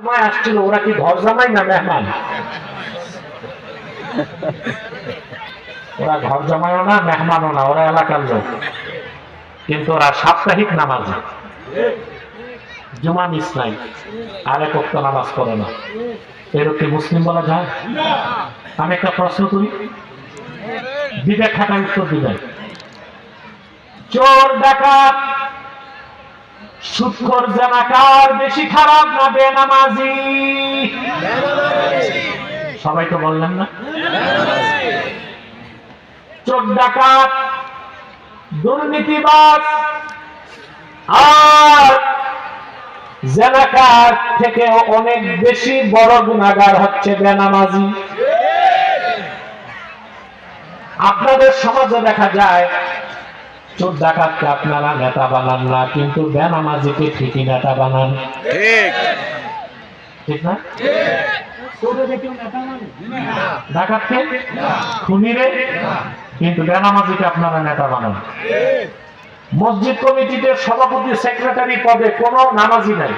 জুমায় আসছিল, ওরা কি ঘর জামাই না মেহমান? ওরা ঘর জামাইও না, মেহমানও না, ওরা এলাকার লোক, কিন্তু ওরা সাপ্তাহিক নামাজ, জুমা মিস নাই, আর এক ওয়াক্ত নামাজ পড়ে না। এরকম মুসলিম বলা যায়? আমি একটা প্রশ্ন করি, বিবেক খাতায় উত্তর দিবেন। চোর, ডাকাত, সুদখোর, জানাকার বেশি খারাপ না বেনামাজি? সবাই তো বললেন না। চোর, ডাকাত, দুর্নীতিবাজ আর জানাকার থেকে অনেক বেশি বড় গুনাহগার হচ্ছে বেনামাজি। আপনাদের সমাজে দেখা যায় চোর ডাকাতকে আপনারা নেতা বানান না, কিন্তু বেনামাজিকে ঠিকই নেতা বানান। ঠিক না? ডাকাতকে, খুনিরে, কিন্তু বেনামাজিকে আপনারা নেতা বানান। মসজিদ কমিটিতে সভাপতি, সেক্রেটারি পদে কোনো নামাজি নাই,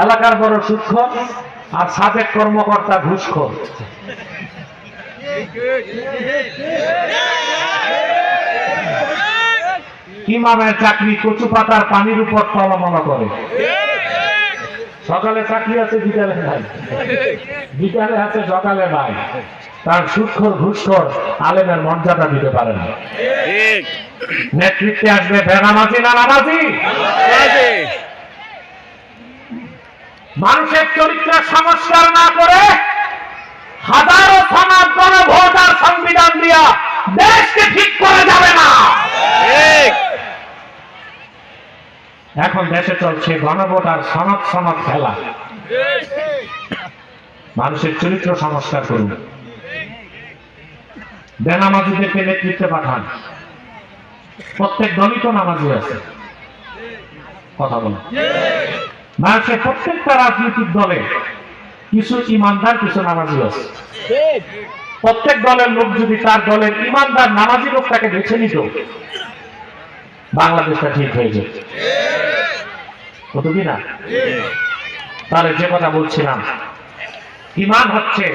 এলাকার বড় সুদখোর আর সাবেক কর্মকর্তা ঘুষখোর। ইমামের চাকরি কচু পাতার পানির উপর টলমল করে। সকালে চাকরি আছে, বিকালে নাই, বিকালে আছে, সকালে নাই। তার সুদখোর, ঘুষখোর আলেমের মর্যাদা দিতে পারে না। নেতৃত্বে আসবে বেনামাজি না নামাজি? মানুষের চরিত্র সংস্কার না করে হাজারো সমাজ গণভোট আর সংবিধান দিয়া দেশকে ঠিক করা যাবে না। এখন দেশে চলছে গণভোট আর সনদ সনদ খেলা। মানুষের চরিত্র সংস্কার করুন, বেনামাজিদেরকে নেতৃত্বে পাঠান। প্রত্যেক দলই তো নামাজি আছে, কথা বলেন। মানুষের প্রত্যেকটা রাজনৈতিক দলে কিছু ইমানদার, কিছু নামাজি আছে। প্রত্যেক দলের লোক যদি তার দলের ইমানদার নামাজি লোকটাকে বেছে নিত, বাংলাদেশটা ঠিক হয়ে যেত। কত কি না? তাহলে যে কথা বলছিলাম, ইমান হচ্ছে